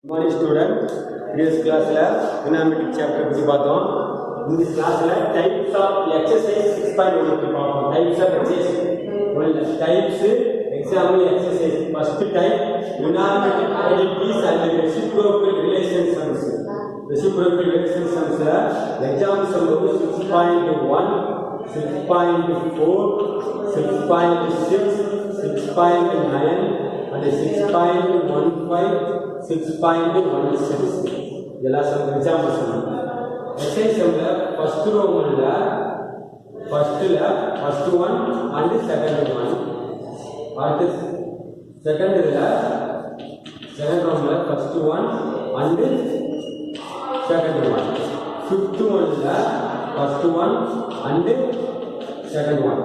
Morning student, previous class la trigonometric chapter பத்தி பார்த்தோம். இந்த கிளாஸ்ல types of exercise 6.1 பத்தி பார்ப்போம். Types of exercise. Types example exercise. First type trigonometric identities and reciprocal relation sums. Reciprocal relation sums la example sum 6.1, 6.4, 6.6, 6.9 and 6.15, 6.16 இதெல்லாம் some example சொல்லுங்க. எக்ஸசைஸ்ல first ரோல first one and second one, அடுத்து second ரோல first one and second one, fifth ஒன்ல first one and second one.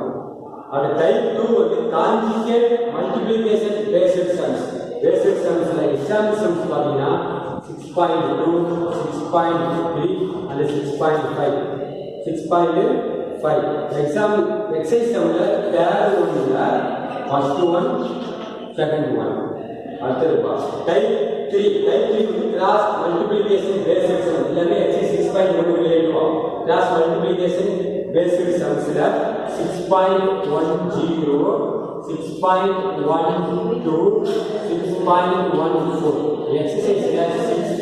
அது type 2 வந்து conjugate multiplication based sums. Basic சம்ஸ்ல எக்ஸாம்பிள் சம்ஸ் பாத்தீங்கன்னா 6.2, 6.3 and 6.5. 6.5 எக்ஸாம்பிள் எக்ஸசைஸ் சம்ல தேர்ட் ஒன்ல ஃபர்ஸ்ட் ஒன் செகண்ட் ஒன். அடுத்து டைப் 3 வந்து கிராஸ் மல்டிப்ளிகேஷன் பேசிக் சம்ஸ். எல்லாமே எக்ஸசைஸ் 6.1 ல இருக்கும். Cross multiplication basic சம்ஸ்ல 6.10, 6.12, 6.14. Exercise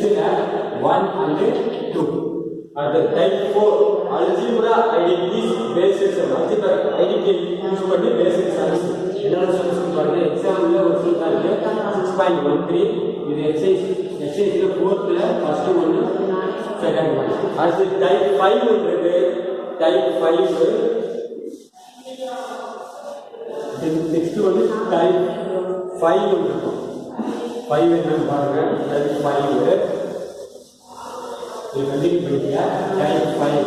6 1 and 2. At the type 4 algebra identities basis algebra identity use பண்ணி basic sums என்ன சொல்லுங்க பாருங்க. எக்ஸாம்பிள்ல ஒரு சம் இருக்கு 6.13. இது எக்ஸசைஸ்ல 4th ல ஃபர்ஸ்ட் ஒன் செகண்ட் ஒன். அடுத்து டைப் 5 இருக்கு. டைப் 5 next வந்து type 5 இருக்கும். 5 என்னன்னு பாருங்க. type 5 இது கண்டினியூ பண்ணிங்க. type 5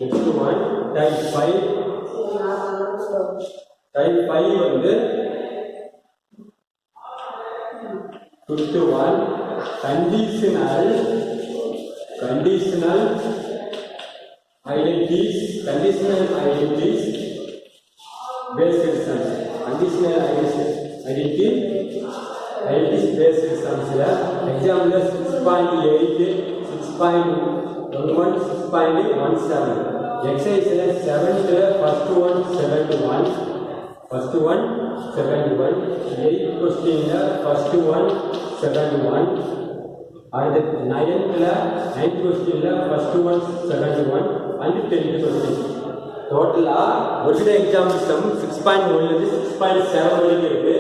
next one type 5. type 5 வந்து 51 conditional identities basic sums. Conditional identities basic sums la example 6.8, 6.11, 6.17. exercise la 7th first one second one, 8th question la first one second one, and 9th question la first one second one and 10th question. டோட்டலா ஒரு example some 6.1 ல இருந்து 6.7 வரைக்கும் இருக்கு.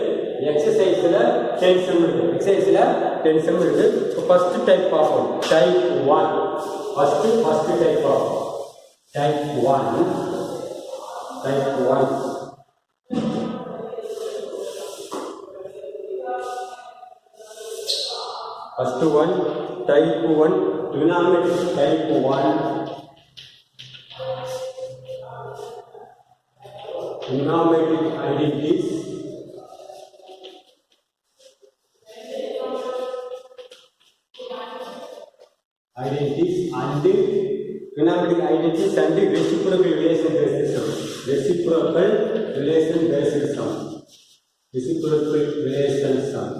எக்ஸசைஸ்ல 10 some இருக்கு. First type பார்ப்போம். Type 1 first type பார்ப்போம். Type 1 first one type 1 trigonometric type 1. Trigonometric identities and trigonometric identities and reciprocal relation based sum. Reciprocal relation sum.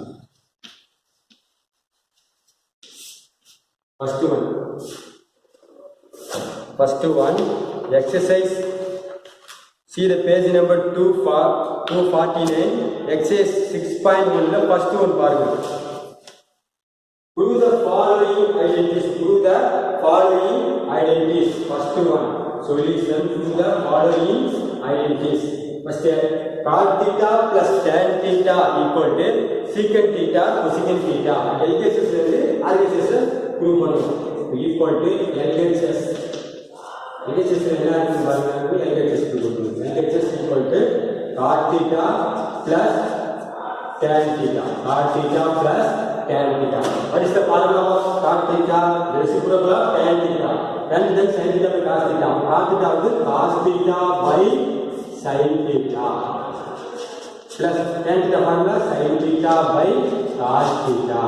First one exercise. See the page number 249. exercise 6.1 la first one பாருங்க. Prove the following identities. First one solution. Prove the following identities. First cos theta plus tan theta equal to secant theta cosecant theta. LHS ல இருந்து RHS prove பண்ணனும். equal to LHS என்ன இருக்கு பாருங்க. LHS LHS equal to cos theta plus tan theta. What is the formula of cos theta? Reciprocal of tan theta. Tan then sin theta by cos theta. Cos theta வந்து cos theta by sin theta plus tan theta formula sin theta by cos theta.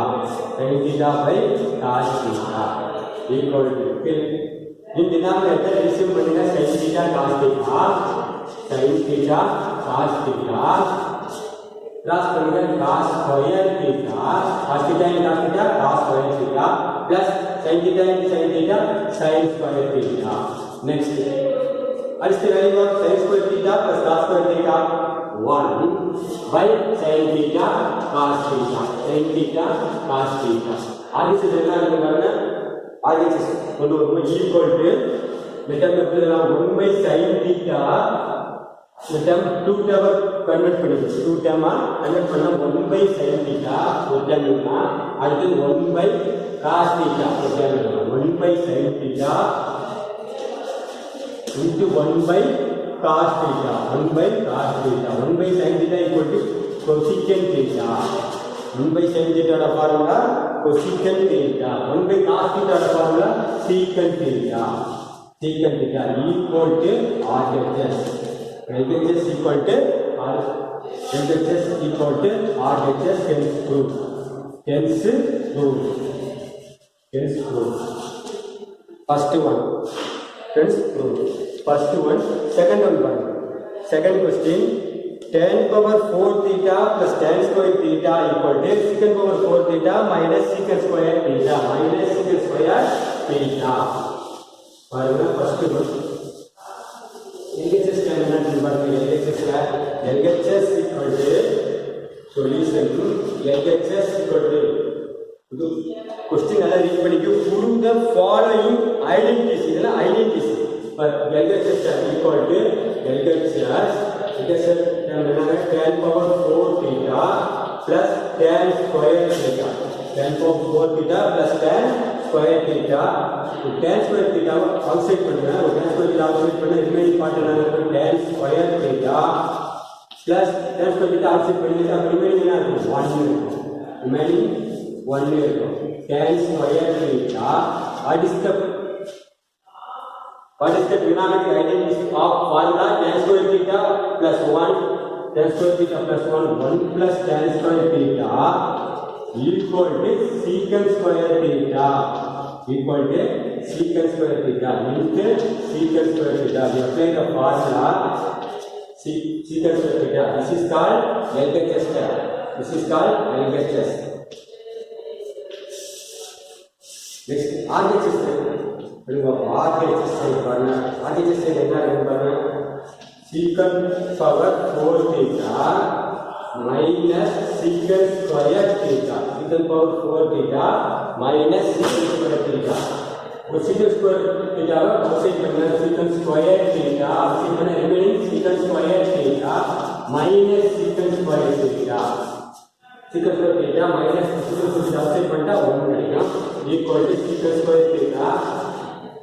equal to in denominator receive பண்ணுங்க sin theta cos theta கிராஸ் பண்ணுங்க cos square theta cos theta in cos theta cos square theta plus sin theta in sin theta sin square theta. Next அடுத்த value of sin square theta plus cos square theta 1 by sin theta cos theta sin theta cos theta. RS என்ன இருக்கு பாருங்க, RS கொண்டு வரும்போது equal to method எழுதலாம் 1 by sin theta method 2 term convert பண்ணிடுங்க 2 டேர்மா convert பண்ணா 1 by sin theta ஒரு டேர்ம்னா அடுத்து 1 by cos theta ஒரு term 1 by sin theta into 1 by cos theta 1 by cos theta 1 by sin theta equal to cosecant theta 1 by sin theta oda formula cosecant theta 1 by cos theta oda formula secant theta secant theta equal to RHS RHS equal to RHS equal to RHS hence proof first one hence proof. First one, second one. Second question, tan power 4 theta plus tan square theta equal to secant power 4 theta minus secant square theta minus secant square theta. First one, LHS LHS equal to solution LHS equal to question alla read pannike prove the following identities idella identities but LHS equal to LHS tan power 4 theta plus tan square theta tan power 4 theta plus tan square theta tan square theta outside பண்ணுங்க tan square theta outside பண்ண remaining part என்ன tan square theta plus tan square theta outside பண்ணிட்டா remaining என்ன இருக்கும் 1 remaining 1 இருக்கும் tan square theta what is the trigonometric identity of formula tan square theta plus 1 tan square theta plus 1 plus tan square theta equal to secant square theta equal to secant square theta into secant square theta. We apply the formula secant square theta. This is called LHS. This is called LHS. Next RHS. RHS secant power 4 theta minus secant square theta secant power 4 theta minus secant square theta और secant square theta outside करना secant square theta outside करना remaining secant square theta minus secant square theta secant square theta minus secant square theta outside பண்ணா 1 கிடைக்கும் equal to secant square theta.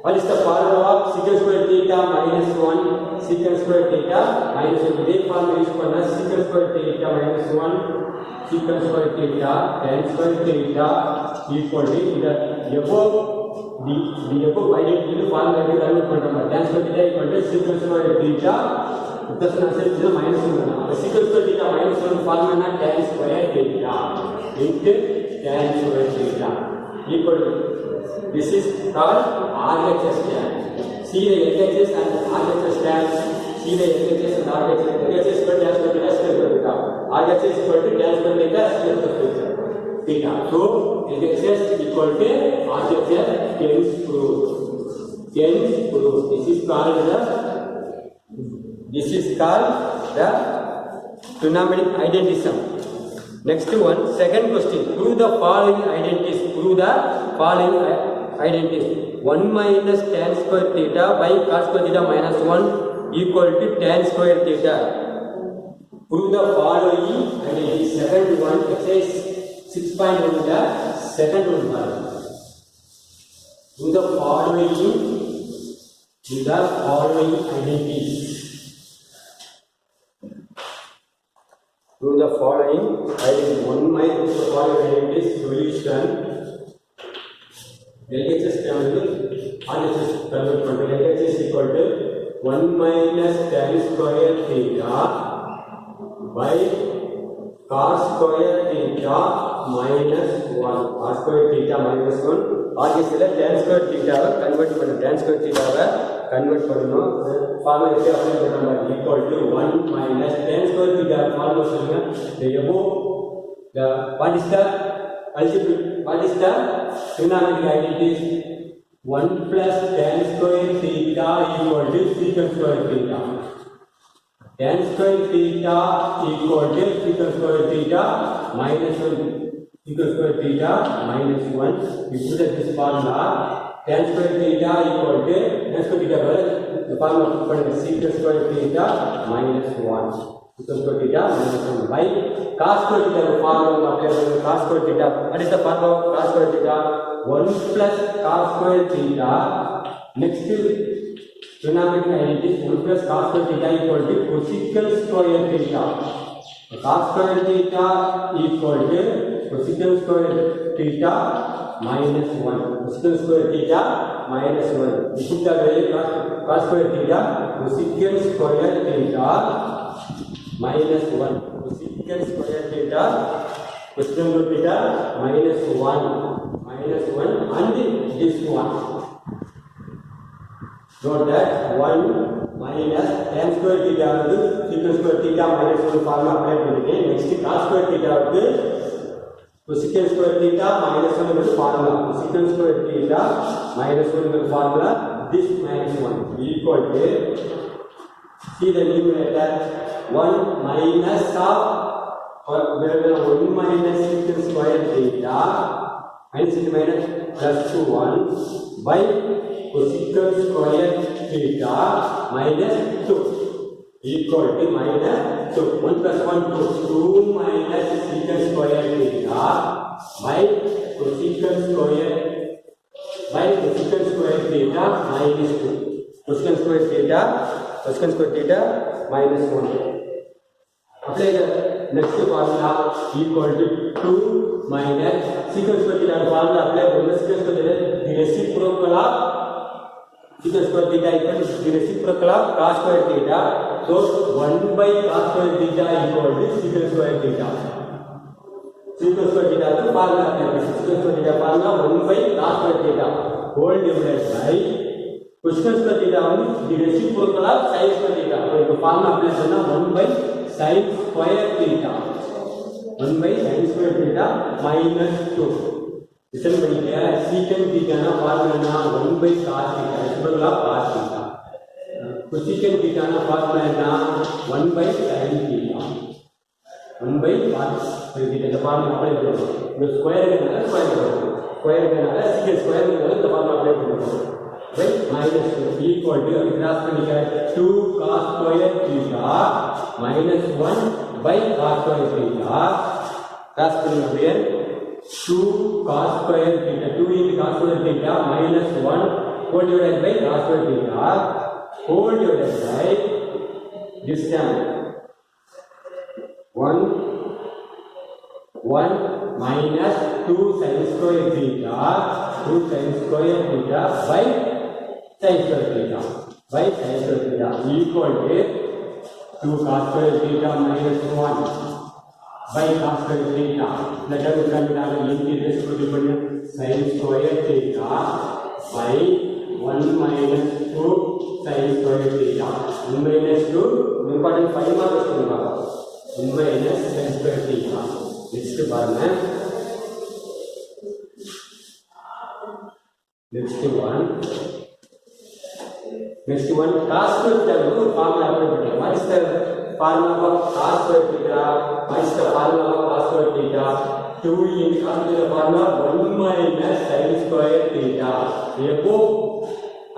What is the formula of secant square theta minus 1 secant square theta minus 1 இதே formula use பண்ணா secant square theta minus 1 secant square theta tan square theta equal to the above identity formula க்கு convert பண்றோம் tan square theta equal to secant square theta plus answer minus 1 அப்ப secant square theta minus 1 formula என்ன tan square theta into tan square theta equal to this is called RHS tan. See the LHS and RHS tan. See the LHS and RHS. LHS equal to tan square theta square theta. RHS equal to tan square theta square theta. So LHS equal to RHS hence proof. This is called the trigonometric identism. Next one, second question. Prove the following identities. 1 minus tan square theta by cos square theta minus 1 equal to tan square theta. Prove the following identities. Second one, exercise 6.1 the second one. Prove the following identities. Prove the following identities. 1 minus the following identities solution. LHS RHS convert பண்ணி LHS equal to 1 minus tan square theta by cos square theta minus 1 cos square theta minus 1 RHS ல tan square theta வை convert பண்ணனும் tan square theta வை convert பண்ணனும் formula is apply பண்ணலாம் equal to 1 minus tan square theta formula சொல்லுங்க the above the what is the algebraic what is the trigonometric identities 1 plus tan square theta equal to secant square theta tan square theta equal to secant square theta minus 1 secant square theta minus 1 we put this formula tan square theta equal to tan square theta the formula put secant square theta minus 1 secant square theta minus 1 by cos square theta formula apply cos square theta what is the formula of cos square theta 1 plus cos square theta next trigonometric identity 1 plus cos square theta equal to cosecant square theta cos square theta equal to cosecant square theta minus 1 cosecant square theta minus 1 we put the value cos square theta cosecant square theta minus 1 cosecant square theta cosecant square theta minus 1 and this one note that 1 minus tan square theta is secant square theta minus 1 formula apply பண்ணிட்டேன் next cos square theta க்கு cosecant square theta minus 1 is formula cosecant square theta minus 1 is formula this minus 1 equal to see the numerator 1 minus of or 1 minus secant square theta minus into minus plus 1 by cosecant square theta minus 2 equal to minus 2 1 plus 1 2 minus secant square theta by cosecant square theta minus 2 cosecant square theta minus 1 apply the next formula equal to 2 minus secant square theta formula apply secant square theta the reciprocal of secant square theta equal to the reciprocal of cos square theta so 1 by cos square theta equal to secant square theta secant square theta the formula apply secant square theta formula 1 by cos square theta whole divided by cosecant square theta the reciprocal of sin square theta so the formula apply பண்ணா 1 by sin square theta 1 by sin square theta minus 2 listen பண்ணிக்க secant theta னா formula 1 by cos theta reciprocal of cos theta cosecant theta னா formula 1 by sin theta 1 by cos theta இந்த formula apply பண்ணுவோம் இந்த ஸ்கொயர்னால ஸ்கொயர்னால secant ஸ்கொயர்னால இந்த formula apply பண்ணுவோம் by minus 2 equal to cross பண்ணிக்க 2 cos square theta minus 1 by cos square theta cross பண்ணிக்க 2 cos square theta 2 into cos square theta minus 1 whole divided by cos square theta whole divided by this term 1 minus 2 sin square theta 2 sin square theta by sin square theta equal to 2 cos square theta minus 1 by cos square theta let us calculate integral பண்ணு sin square theta by 1 minus 2 sin square theta 1 minus 2 important 5 marks கொடுப்பாங்க 1 minus sin square theta next பாருங்க next one cos square theta ஒரு formula apply பண்ணிக்கலாம் what is the formula of cos square theta what is the formula of cos square theta 2 into cos the formula 1 minus sin square theta எப்போ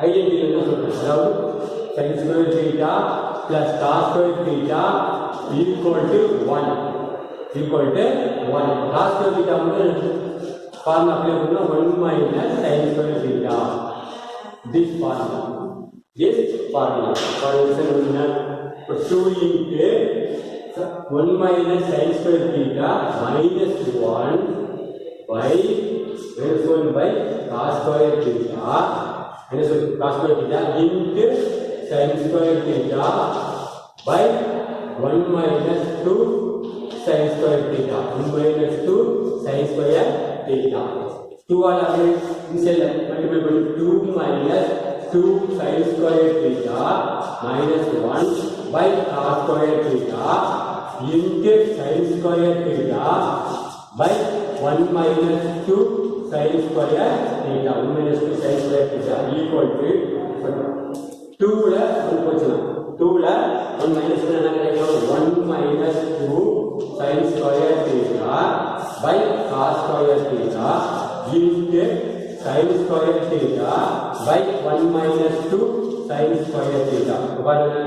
identity என்ன சொல்றேன் அதாவது sin square theta plus cos square theta equal to 1 cos square theta வந்து formula apply பண்ணா 1 minus sin square theta this formula for instance 2 into 1 minus sin square theta minus 1 by cos square theta minus cos square theta into sin square theta by 1 minus 2 sin square theta 1 minus 2 sin square theta 2 all inside multiply பண்ணி 2 minus 2 sin square theta minus 1 by cos square theta into sin square theta by 1 minus 2 sin square theta 1 minus 2 sin square theta equal to 2 ல 1 போச்சுனா 2 ல 1 minus என்ன கிடைக்கும் 1 minus 2 sin square theta by cos square theta into sin square theta by 1 minus 2 sin square theta பாருங்க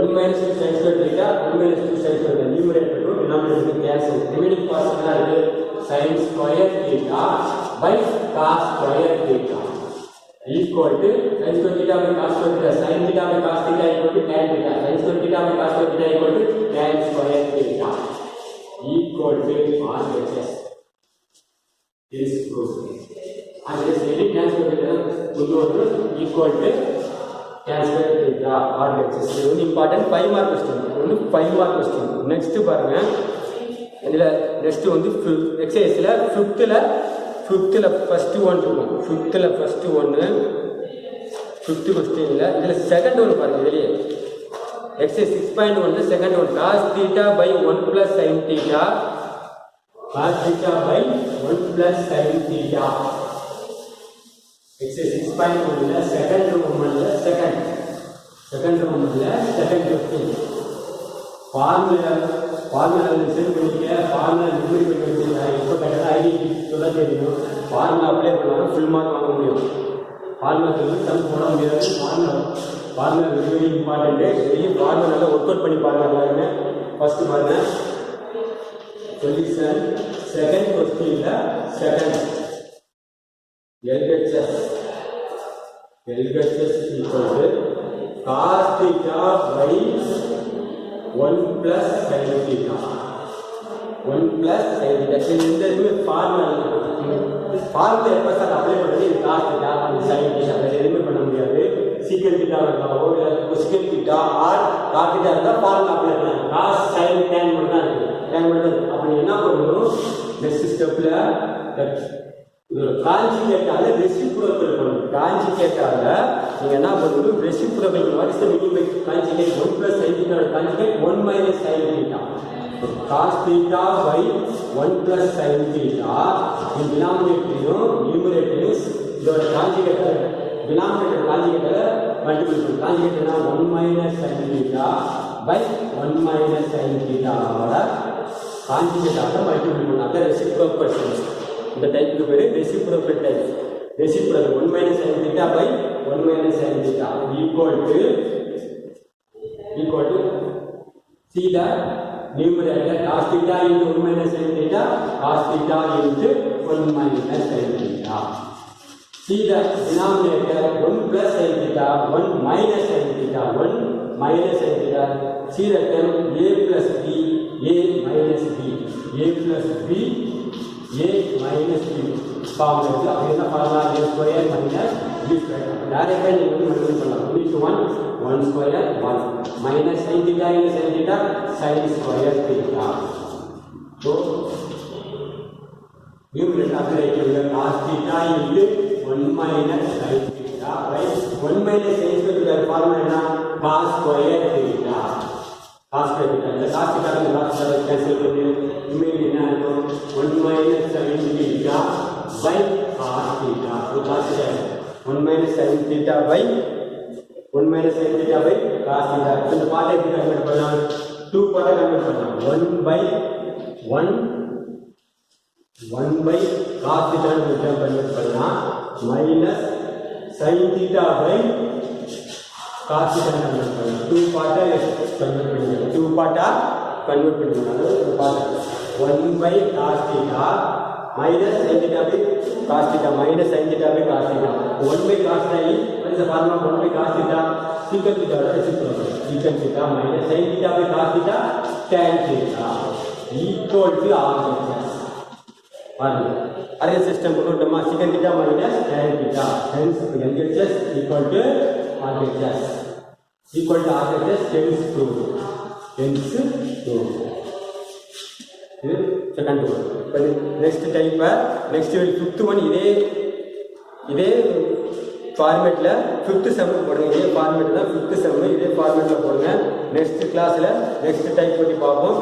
1 minus 2 sin square theta 1 minus 2 sin square theta numerator to denominator cancel remaining part என்ன இருக்கு sin square theta by cos square theta equal to sin square theta by cos square theta sin theta by cos theta equal to tan theta sin square theta by cos square theta equal to tan square theta equal to RHS is proved and this really tan square theta equal to tan square theta RHS இது வந்து important 5 mark question ஒன்னு 5 mark question next பாருங்க இதுல next வந்து exerciseல 5th ல first one இருக்கும் 5th ல first one 5th questionல இதுல second one பாருங்க இதுலயே exercise 6.1 ல second one cos theta by 1 plus sin theta cos theta by 1 plus sin theta exercise 6.1 ல second one ல second question formula listen பண்ணிக்க formula மெமரி பண்ணி வச்சிருக்கா இப்போ கரெக்ட்டா ஐடி சொல்ல தெரியும் formula அப்ளை பண்ணா full mark வாங்க முடியும் formula சொல்லி சம் போட முடியாது formula very important daily formula ல வொர்க் அவுட் பண்ணி பாருங்க எல்லாரும் ஃபர்ஸ்ட் பாருங்க சொல்யூஷன் செகண்ட் क्वेश्चनல second LHS equal to cos theta by 1 plus sin theta 1 plus sin theta இந்த இதுவே ஃபார்முலா எப்ப சார் அப்ளை பண்றது இது cos theta and sin theta அதை எதுவுமே பண்ண முடியாது secant theta வரலாமோ இல்ல cosecant theta or cos theta இருந்தா ஃபார்முலா அப்ளை பண்ணலாம் cos sin tan மட்டும் இருக்கு அப்ப என்ன பண்ணணும் நெக்ஸ்ட் ஸ்டெப்ல இது கான்ஜுகேட்டால ரெசிப்ரோக்கல் பண்ணணும் கான்ஜுகேட்டால நீங்க என்ன பண்ணணும் reciprocal what is the meaning by conjugate 1 plus sin theta conjugate 1 minus sin theta cos theta by 1 plus sin theta in denominator numerator இதோட கான்ஜுகேட் denominator கான்ஜுகேட்ல மல்டிபிள் பண்ணு கான்ஜுகேட் என்ன 1 minus sin theta by 1 minus sin theta ஓட கான்ஜுகேட்டால multiple பண்ணா அது reciprocal questions இந்த டைப்புக்கு பேரு reciprocal type reciprocal 1 minus sin theta by 1 minus sin theta equal to see the numerator cos theta into 1 minus sin theta cos theta into 1 minus sin theta see the denominator 1 plus sin theta 1 minus sin theta 1 minus sin theta see the term a plus b a minus b a plus b a minus b formula அது என்ன formula a square minus b square டைரக்டா நீங்க வந்து multiply பண்ணலாம் 3 to 1 1 square 1 minus sin theta into sin theta sin square theta so numerator apply பண்ணுங்க cos theta into 1 minus sin theta by 1 minus sin square theta formula என்ன cos square theta cos square theta இந்த cos theta ல cos theta cancel பண்ணி image என்ன இருக்கும் 1 minus sin theta by cos theta so cos theta 1 minus sin theta by 1 minus sin theta by cos theta இந்த பார்ட்டை எப்படி convert பண்ணலாம் 2 பார்ட்டை கன்வெர்ட் பண்ணலாம் 1 by cos theta ன்னு கன்வெர்ட் பண்ணலாம் minus sin theta by cos theta ன்னு convert பண்ணலாம் 2 பார்ட்டை கன்வெர்ட் பண்ணிக்கலாம் 2 பார்ட்டா கன்வெர்ட் பண்ணிக்கலாம் அதாவது part 1 by cos theta minus sin theta by cos theta minus sin theta by cos theta 1 by cos theta what is the formula 1 by cos theta secant theta reciprocal secant theta minus sin theta by cos theta tan theta equal to RHS array system போடுறோமா secant theta minus tan theta hence LHS equal to RHS hence proved இது second one next type next 5th one இதே ஃபார்மேட்டில் 5th செம் போடுங்க. இதே format தான் 5th செம், இதே ஃபார்மேட்டில் போடுங்க. Next கிளாஸில் நெக்ஸ்ட் டைப் பற்றி பார்ப்போம்.